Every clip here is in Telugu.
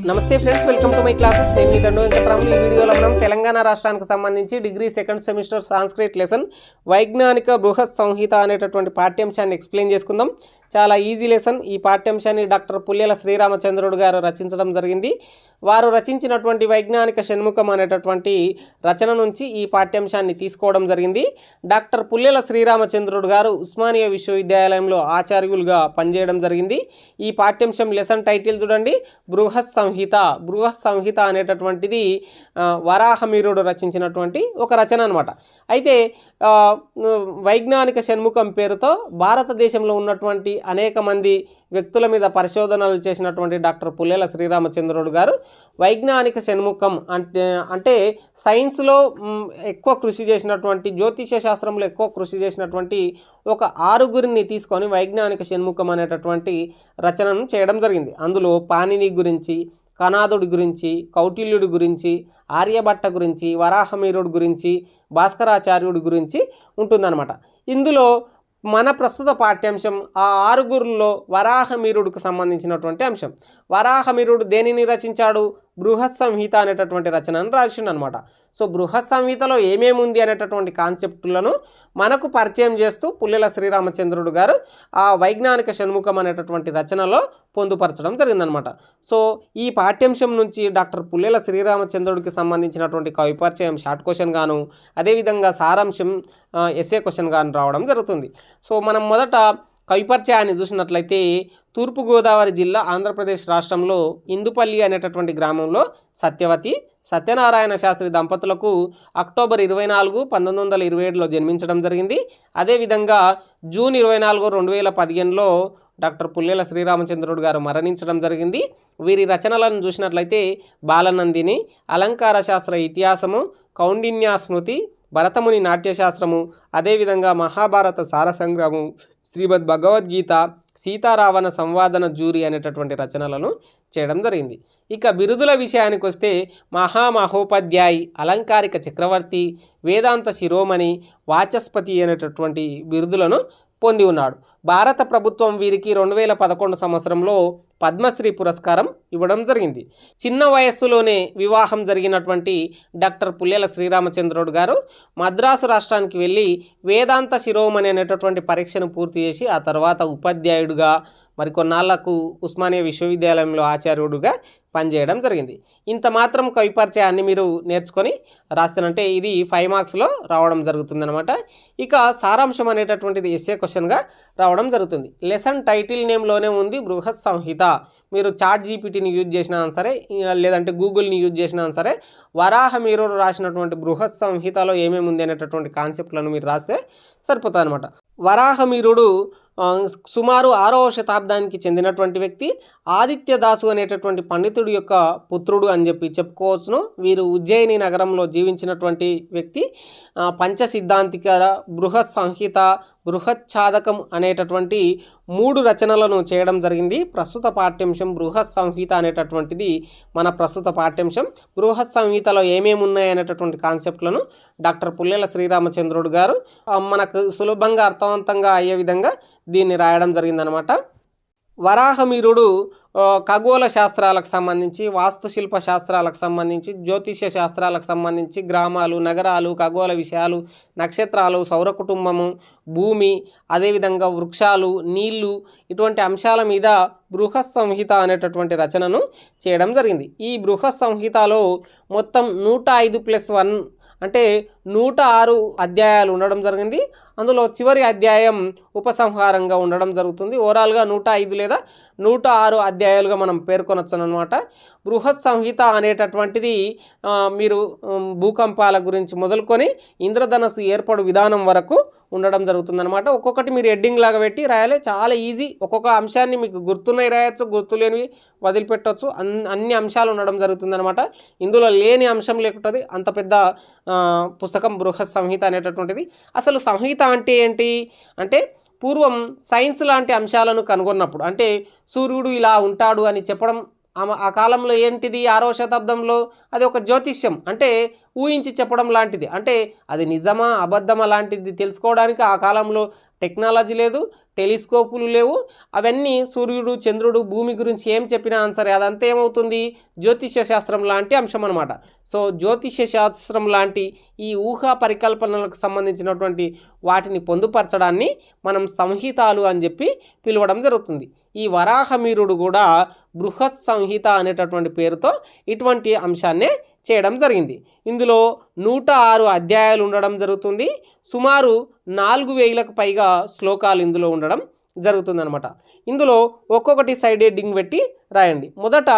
నమస్తే friends, welcome to my classes. నేను మీ దండు వెంకటరాములు. ఈ వీడియోలో మనం తెలంగాణ రాష్ట్రానికి సంబంధించి degree second semester Sanskrit lesson వైజ్ఞానిక బృహత్ సంహిత అనేటటువంటి పాఠ్యాంశాన్ని ఎక్స్ప్లెయిన్ చేసుకుందాం. చాలా ఈజీ లెసన్. ఈ పాఠ్యాంశాన్ని డాక్టర్ పుల్లెల శ్రీరామచంద్రుడు గారు రచించడం జరిగింది. వారు రచించినటువంటి వైజ్ఞానిక షణ్ముఖం అనేటటువంటి రచన నుంచి ఈ పాఠ్యాంశాన్ని తీసుకోవడం జరిగింది. డాక్టర్ పుల్లెల శ్రీరామచంద్రుడు గారు ఉస్మానియా విశ్వవిద్యాలయంలో ఆచార్యులుగా పనిచేయడం జరిగింది. ఈ పాఠ్యాంశం లెసన్ టైటిల్ చూడండి, బృహత్ సంహిత. బృహత్ సంహిత అనేటటువంటిది వరాహమిహిరుడు రచించినటువంటి ఒక రచన అనమాట. అయితే వైజ్ఞానిక షణ్ముఖం పేరుతో భారతదేశంలో ఉన్నటువంటి అనేక మంది వ్యక్తుల మీద పరిశోధనలు చేసినటువంటి డాక్టర్ పుల్లెల శ్రీరామచంద్రుడు గారు వైజ్ఞానిక షణ్ముఖం అంటే సైన్స్లో ఎక్కువ కృషి చేసినటువంటి, జ్యోతిష శాస్త్రంలో ఎక్కువ కృషి చేసినటువంటి ఒక ఆరుగురిని తీసుకొని వైజ్ఞానిక షణ్ముఖం అనేటటువంటి రచనను చేయడం జరిగింది. అందులో పాణిని గురించి, కణాదుడి గురించి, కౌటిల్యుడి గురించి, ఆర్యభట్ట గురించి, వరాహమిహిరుడి గురించి, భాస్కరాచార్యుడి గురించి ఉంటుందన్నమాట. ఇందులో మన ప్రస్తుత పాఠ్యాంశం ఆ ఆరుగురిలో వరాహమిహిరుడికి సంబంధించినటువంటి అంశం. వరాహమిహిరుడు దేనిని రచించాడు? బృహత్ సంహిత అనేటటువంటి రచనను రాసిండు అనమాట. సో బృహత్ సంహితలో ఏమేమి ఉంది అనేటటువంటి కాన్సెప్టులను మనకు పరిచయం చేస్తూ పుల్లెల శ్రీరామచంద్రుడు గారు ఆ వైజ్ఞానిక షణ్ముఖం అనేటటువంటి రచనలో పొందుపరచడం జరిగిందనమాట. సో ఈ పాఠ్యాంశం నుంచి డాక్టర్ పుల్లెల శ్రీరామచంద్రుడికి సంబంధించినటువంటి కవి పరిచయం షార్ట్ క్వశ్చన్ గాను, అదేవిధంగా సారాంశం ఎస్ఏ క్వశ్చన్ గాను రావడం జరుగుతుంది. సో మనం మొదట కవిపరిచయాన్ని చూసినట్లయితే తూర్పుగోదావరి జిల్లా ఆంధ్రప్రదేశ్ రాష్ట్రంలో ఇందుపల్లి అనేటటువంటి గ్రామంలో సత్యవతి సత్యనారాయణ శాస్త్రి దంపతులకు అక్టోబర్ 24, 1927లో జన్మించడం జరిగింది. అదేవిధంగా జూన్ 24, 2015లో డాక్టర్ పుల్లెల శ్రీరామచంద్రుడు గారు మరణించడం జరిగింది. వీరి రచనలను చూసినట్లయితే బాలనందిని, అలంకార శాస్త్ర ఇతిహాసము, కౌండిన్య స్మృతి, భరతముని నాట్యశాస్త్రము, అదేవిధంగా మహాభారత సార సంగ్రహము, శ్రీమద్ భగవద్గీత, సీతారావణ సంవాదన జూరి అనేటటువంటి రచనలను చేయడం జరిగింది. ఇక బిరుదుల విషయానికి వస్తే మహామహోపాధ్యాయి, అలంకారిక చక్రవర్తి, వేదాంత శిరోమణి, వాచస్పతి అనేటటువంటి బిరుదులను పొంది ఉన్నాడు. భారత ప్రభుత్వం వీరికి 2011 సంవత్సరంలో పద్మశ్రీ పురస్కారం ఇవ్వడం జరిగింది. చిన్న వయస్సులోనే వివాహం జరిగినటువంటి డాక్టర్ పుల్లెల శ్రీరామచంద్రుడు గారు మద్రాసు రాష్ట్రానికి వెళ్ళి వేదాంత శిరోమణి అనేటటువంటి పరీక్షను పూర్తి చేసి ఆ తర్వాత ఉపాధ్యాయుడిగా మరికొన్నాళ్లకు ఉస్మానియా విశ్వవిద్యాలయంలో ఆచార్యుడిగా పనిచేయడం జరిగింది. ఇంత మాత్రం కవి పరిచయాన్ని మీరు నేర్చుకొని రాస్తానంటే ఇది 5 మార్క్స్లో రావడం జరుగుతుందన్నమాట. ఇక సారాంశం అనేటటువంటిది ఎస్ఏ క్వశ్చన్గా రావడం జరుగుతుంది. లెసన్ టైటిల్ నేమ్లోనే ఉంది బృహత్ సంహిత. మీరు చాట్ జీపీటీని యూజ్ చేసినా సరే, లేదంటే గూగుల్ని యూజ్ చేసినా సరే, వరాహమిహిరుడు రాసినటువంటి బృహత్ సంహితలో ఏమేమి ఉంది అనేటటువంటి కాన్సెప్ట్లను మీరు రాస్తే సరిపోతుంది అనమాట. వరాహమిహిరుడు సుమారు 6వ శతాబ్దానికి చెందినటువంటి వ్యక్తి. ఆదిత్యదాసు అనేటటువంటి పండితుడి యొక్క పుత్రుడు అని చెప్పుకోవచ్చును. వీరు ఉజ్జయిని నగరంలో జీవించినటువంటి వ్యక్తి. పంచసిద్ధాంతిక, బృహత్ సంహిత, బృహత్ ఛాదకం అనేటటువంటి 3 రచనలను చేయడం జరిగింది. ప్రస్తుత పాఠ్యాంశం బృహత్ సంహిత అనేటటువంటిది మన ప్రస్తుత పాఠ్యాంశం. బృహత్ సంహితలో ఏమేమి ఉన్నాయి అనేటటువంటి కాన్సెప్ట్లను డాక్టర్ పుల్లెల శ్రీరామచంద్రుడు గారు మనకు సులభంగా అర్థవంతంగా అయ్యే విధంగా దీన్ని రాయడం జరిగిందనమాట. వరాహమిహిరుడు ఖగోళ శాస్త్రాలకు సంబంధించి, వాస్తుశిల్ప శాస్త్రాలకు సంబంధించి, జ్యోతిష్య శాస్త్రాలకు సంబంధించి, గ్రామాలు, నగరాలు, ఖగోళ విషయాలు, నక్షత్రాలు, సౌర కుటుంబము, భూమి, అదేవిధంగా వృక్షాలు, నీళ్లు, ఇటువంటి అంశాల మీద బృహత్ సంహిత అనేటటువంటి రచనను చేయడం జరిగింది. ఈ బృహత్ సంహితలో మొత్తం 105+1 అంటే 106 అధ్యాయాలు ఉండడం జరిగింది. అందులో చివరి అధ్యాయం ఉపసంహారంగా ఉండడం జరుగుతుంది. ఓవరాల్గా 105 లేదా 106 అధ్యాయాలుగా మనం పేర్కొనవచ్చు అనమాట. బృహత్ సంహిత అనేటటువంటిది మీరు భూకంపాల గురించి మొదలుకొని ఇంద్రధనస్సు ఏర్పడు విధానం వరకు ఉండడం జరుగుతుందన్నమాట. ఒక్కొక్కటి మీరు హెడ్డింగ్ లాగా పెట్టి రాయాలి. చాలా ఈజీ. ఒక్కొక్క అంశాన్ని మీకు గుర్తున్నాయి రాయొచ్చు, గుర్తులేనివి వదిలిపెట్టవచ్చు. అన్ని అంశాలు ఉండడం జరుగుతుందన్నమాట. ఇందులో లేని అంశం లేకుంటుంది. అంత పెద్ద పుస్తకం బృహత్ సంహిత అనేటటువంటిది. అసలు సంహిత అంటే ఏంటి అంటే, పూర్వం సైన్స్ లాంటి అంశాలను కనుగొన్నప్పుడు, అంటే సూర్యుడు ఇలా ఉంటాడు అని చెప్పడం ఆ కాలంలో ఏంటిది, 6వ శతాబ్దంలో అది ఒక జ్యోతిష్యం, అంటే ఊహించి చెప్పడం లాంటిది. అంటే అది నిజమా అబద్ధమా లాంటిది తెలుసుకోవడానికి ఆ కాలంలో టెక్నాలజీ లేదు, టెలిస్కోపులు లేవు. అవన్నీ సూర్యుడు, చంద్రుడు, భూమి గురించి ఏం చెప్పినా సరే అదంతా ఏమవుతుంది, జ్యోతిష్య శాస్త్రం లాంటి అంశం అనమాట. సో జ్యోతిష్య శాస్త్రం లాంటి ఈ ఊహా పరికల్పనలకు సంబంధించినటువంటి వాటిని పొందుపరచడాన్ని మనం సంహితాలు అని చెప్పి పిలవడం జరుగుతుంది. ఈ వరాహమిహిరుడు కూడా బృహత్ సంహిత అనేటటువంటి పేరుతో ఇటువంటి అంశాన్నే చేయడం జరిగింది. ఇందులో 106 అధ్యాయాలు ఉండడం జరుగుతుంది. సుమారు 4000లకు పైగా శ్లోకాలు ఇందులో ఉండడం జరుగుతుందన్నమాట. ఇందులో ఒక్కొక్కటి సైడ్ హెడ్డింగ్ పెట్టి రాయండి. మొదట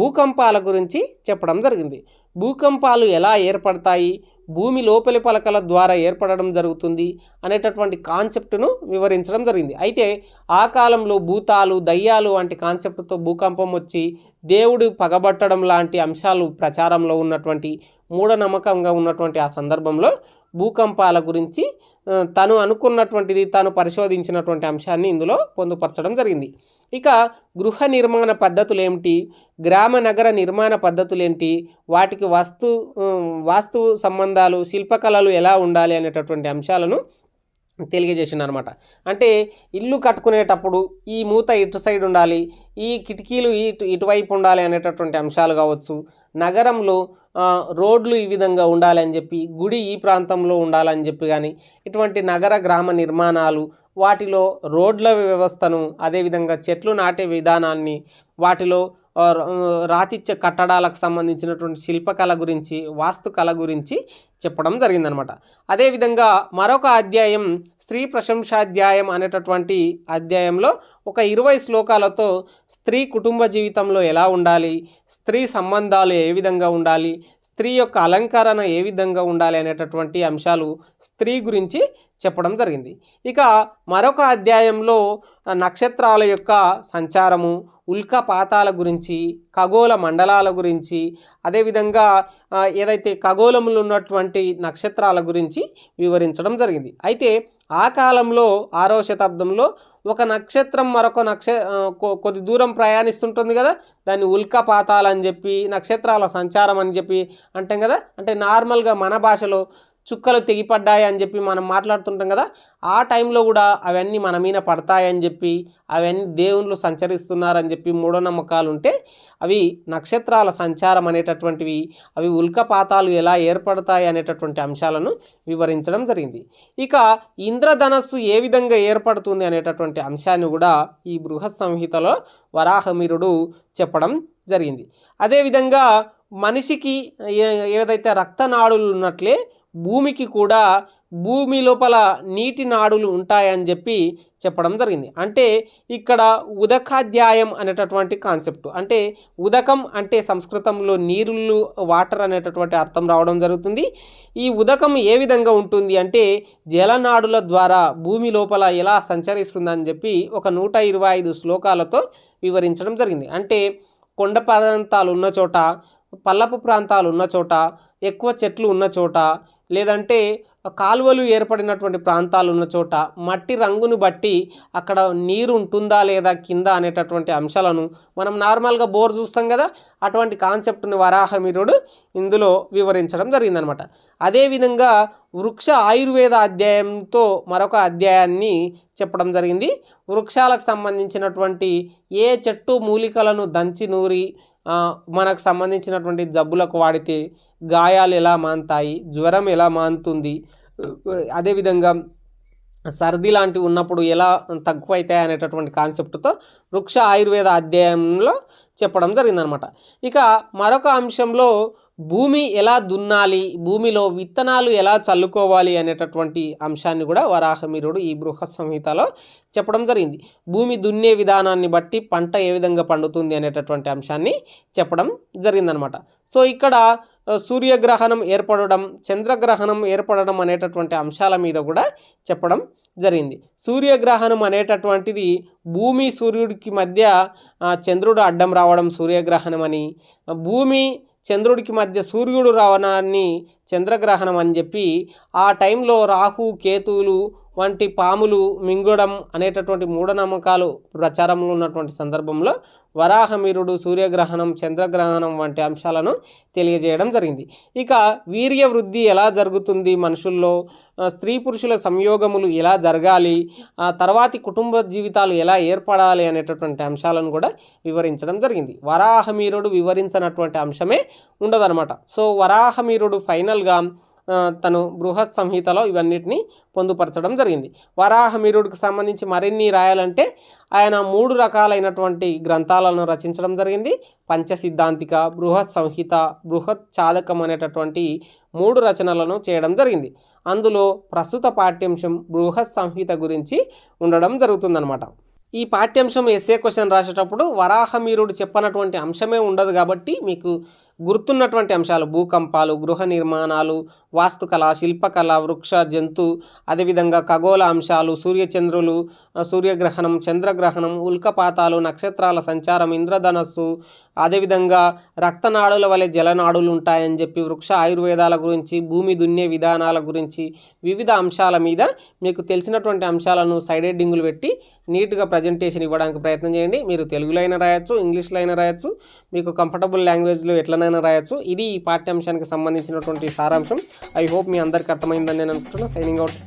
భూకంపాల గురించి చెప్పడం జరిగింది. భూకంపాలు ఎలా ఏర్పడతాయి, భూమి లోపలి పలకల ద్వారా ఏర్పడడం జరుగుతుంది అనేటటువంటి కాన్సెప్ట్ను వివరించడం జరిగింది. అయితే ఆ కాలంలో భూతాలు, దయ్యాలు వంటి కాన్సెప్ట్తో భూకంపం వచ్చి దేవుడు పగబట్టడం లాంటి అంశాలు ప్రచారంలో ఉన్నటువంటి, మూఢనమ్మకంగా ఉన్నటువంటి ఆ సందర్భంలో భూకంపాల గురించి తను అనుకున్నటువంటిది, తాను పరిశోధించినటువంటి అంశాన్ని ఇందులో పొందుపరచడం జరిగింది. ఇక గృహ నిర్మాణ పద్ధతులు ఏమిటి, గ్రామ నగర నిర్మాణ పద్ధతులు ఏంటి, వాటికి వాస్తు సంబంధాలు, శిల్పకళలు ఎలా ఉండాలి అనేటటువంటి అంశాలను తెలియజేసింది అనమాట. అంటే ఇల్లు కట్టుకునేటప్పుడు ఈ మూత ఇటు సైడ్ ఉండాలి, ఈ కిటికీలు ఇటువైపు ఉండాలి అనేటటువంటి అంశాలు కావచ్చు, నగరంలో రోడ్లు ఈ విధంగా ఉండాలని చెప్పి, గుడి ఈ ప్రాంతంలో ఉండాలని చెప్పి, కానీ ఇటువంటి నగర గ్రామ నిర్మాణాలు, వాటిలో రోడ్ల వ్యవస్థను, అదేవిధంగా చెట్లు నాటే విధానాన్ని, వాటిలో రాతిచ్చే కట్టడాలకు సంబంధించినటువంటి శిల్పకళ గురించి, వాస్తుకళ గురించి చెప్పడం జరిగిందనమాట. అదేవిధంగా మరొక అధ్యాయం స్త్రీ ప్రశంసాధ్యాయం అనేటటువంటి అధ్యాయంలో ఒక 20 శ్లోకాలతో స్త్రీ కుటుంబ జీవితంలో ఎలా ఉండాలి, స్త్రీ సంబంధాలు ఏ విధంగా ఉండాలి, స్త్రీ యొక్క అలంకరణ ఏ విధంగా ఉండాలి అనేటటువంటి అంశాలు స్త్రీ గురించి చెప్పడం జరిగింది. ఇక మరొక అధ్యాయంలో నక్షత్రాల యొక్క సంచారము, ఉల్కాపాతాల గురించి, ఖగోళ మండలాల గురించి, అదేవిధంగా ఏదైతే ఖగోళములు ఉన్నటువంటి నక్షత్రాల గురించి వివరించడం జరిగింది. అయితే ఆ కాలంలో 6వ శతాబ్దంలో ఒక నక్షత్రం మరొక కొద్ది దూరం ప్రయాణిస్తుంటుంది కదా, దాన్ని ఉల్కాపాతాలని చెప్పి, నక్షత్రాల సంచారం అని చెప్పి అంటాం కదా. అంటే నార్మల్గా మన భాషలో చుక్కలు తెగిపడ్డాయి అని చెప్పి మనం మాట్లాడుతుంటాం కదా. ఆ టైంలో కూడా అవన్నీ మన మీద పడతాయని చెప్పి, అవన్నీ దేవుళ్ళు సంచరిస్తున్నారని చెప్పి మూఢనమ్మకాలు ఉంటే, అవి నక్షత్రాల సంచారం అనేటటువంటివి, అవి ఉల్కపాతాలు ఎలా ఏర్పడతాయి అనేటటువంటి అంశాలను వివరించడం జరిగింది. ఇక ఇంద్రధనస్సు ఏ విధంగా ఏర్పడుతుంది అనేటటువంటి అంశాన్ని కూడా ఈ బృహత్ సంహితలో వరాహమిహిరుడు చెప్పడం జరిగింది. అదేవిధంగా మనిషికి ఏదైతే రక్తనాడులు ఉన్నట్లే భూమికి కూడా భూమి లోపల నీటి నాడులు ఉంటాయని చెప్పి చెప్పడం జరిగింది. అంటే ఇక్కడ ఉదకాధ్యాయం అనేటటువంటి కాన్సెప్ట్, అంటే ఉదకం అంటే సంస్కృతంలో నీరులు, వాటర్ అనేటటువంటి అర్థం రావడం జరుగుతుంది. ఈ ఉదకం ఏ విధంగా ఉంటుంది అంటే జలనాడుల ద్వారా భూమి లోపల ఎలా సంచరిస్తుందని చెప్పి ఒక 125 శ్లోకాలతో వివరించడం జరిగింది. అంటే కొండ ప్రాంతాలు ఉన్న చోట, పల్లపు ప్రాంతాలు ఉన్న చోట, ఎక్కువ చెట్లు ఉన్న చోట, లేదంటే కాలువలు ఏర్పడినటువంటి ప్రాంతాలు ఉన్న చోట మట్టి రంగును బట్టి అక్కడ నీరు ఉంటుందా లేదా కింద అనేటటువంటి అంశాలను మనం నార్మల్గా బోర్ చూస్తాం కదా, అటువంటి కాన్సెప్ట్ని వరాహమిహిరుడు ఇందులో వివరించడం జరిగిందనమాట. అదేవిధంగా వృక్ష ఆయుర్వేద అధ్యాయంతో మరొక అధ్యాయాన్ని చెప్పడం జరిగింది. వృక్షాలకు సంబంధించినటువంటి ఏ చెట్టు మూలికలను దంచి నూరి మనకు సంబంధించినటువంటి జబ్బులకు వాడితే గాయాలు ఎలా మానుతాయి, జ్వరం ఎలా మానుతుంది, అదేవిధంగా సర్ది లాంటివి ఉన్నప్పుడు ఎలా తక్కువ అవుతాయి అనేటటువంటి కాన్సెప్ట్తో వృక్ష ఆయుర్వేద అధ్యాయంలో చెప్పడం జరిగిందనమాట. ఇక మరొక అంశంలో భూమి ఎలా దున్నాలి, భూమిలో విత్తనాలు ఎలా చల్లుకోవాలి అనేటటువంటి అంశాన్ని కూడా వరాహమిహిరుడు ఈ బృహత్ సంహితలో చెప్పడం జరిగింది. భూమి దున్నే విధానాన్ని బట్టి పంట ఏ విధంగా పండుతుంది అనేటటువంటి అంశాన్ని చెప్పడం జరిగిందనమాట. సో ఇక్కడ సూర్యగ్రహణం ఏర్పడడం, చంద్రగ్రహణం ఏర్పడడం అనేటటువంటి అంశాల మీద కూడా చెప్పడం జరిగింది. సూర్యగ్రహణం అనేటటువంటిది భూమి సూర్యుడికి మధ్య చంద్రుడు అడ్డం రావడం సూర్యగ్రహణం అని, భూమి చంద్రుడికి మధ్య సూర్యుడు రావడాన్ని చంద్రగ్రహణం అని చెప్పి, ఆ టైంలో రాహు కేతువులు వంటి పాములు మింగడం అనేటటువంటి మూఢనమ్మకాలు ప్రచారంలో ఉన్నటువంటి సందర్భంలో వరాహమిహిరుడు సూర్యగ్రహణం, చంద్రగ్రహణం వంటి అంశాలను తెలియజేయడం జరిగింది. ఇక వీర్య వృద్ధి ఎలా జరుగుతుంది మనుషుల్లో, స్త్రీ పురుషుల సంయోగములు ఎలా జరగాలి, తర్వాతి కుటుంబ జీవితాలు ఎలా ఏర్పడాలి అనేటటువంటి అంశాలను కూడా వివరించడం జరిగింది. వరాహమీరుడు వివరించినటువంటి అంశమే ఉండదన్నమాట. సో వరాహమీరుడు ఫైనల్గా తను బృహత్ సంహితలో ఇవన్నిటిని పొందుపరచడం జరిగింది. వరాహమీరుడికి సంబంధించి మరిన్ని రాయాలంటే ఆయన 3 రకాలైనటువంటి గ్రంథాలను రచించడం జరిగింది. పంచసిద్ధాంతిక, బృహత్ సంహిత, బృహత్ చాదకం అనేటటువంటి 3 రచనలను చేయడం జరిగింది. అందులో ప్రస్తుత పాఠ్యాంశం బృహత్ సంహిత గురించి ఉండడం జరుగుతుందన్నమాట. ఈ పాఠ్యాంశం ఎస్ఏ క్వశ్చన్ రాసేటప్పుడు వరాహమీరుడు చెప్పనటువంటి అంశమే ఉండదు కాబట్టి మీకు గుర్తున్నటువంటి అంశాలు భూకంపాలు, గృహ నిర్మాణాలు, వాస్తుకళ, శిల్పకళ, వృక్ష, జంతు, అదేవిధంగా ఖగోళ అంశాలు, సూర్యచంద్రులు, సూర్యగ్రహణం, చంద్రగ్రహణం, ఉల్కపాతాలు, నక్షత్రాల సంచారం, ఇంద్రధనస్సు, అదేవిధంగా రక్తనాడుల వలె జలనాడులు ఉంటాయని చెప్పి వృక్ష ఆయుర్వేదాల గురించి, భూమి దున్నే విధానాల గురించి వివిధ అంశాల మీద మీకు తెలిసినటువంటి అంశాలను సైడ్ హెడ్డింగులు పెట్టి నీట్గా ప్రజెంటేషన్ ఇవ్వడానికి ప్రయత్నం చేయండి. మీరు తెలుగులో అయినా రాయొచ్చు, ఇంగ్లీష్లో అయినా రాయొచ్చు, మీకు కంఫర్టబుల్ లాంగ్వేజ్లో ఎట్లనైనా రాయొచ్చు. ఇది ఈ పాఠ్యాంశానికి సంబంధించినటువంటి సారాంశం. ఐ హోప్ మీ అందరికీ అర్థమైందని నేను అనుకుంటున్నాను. Signing out.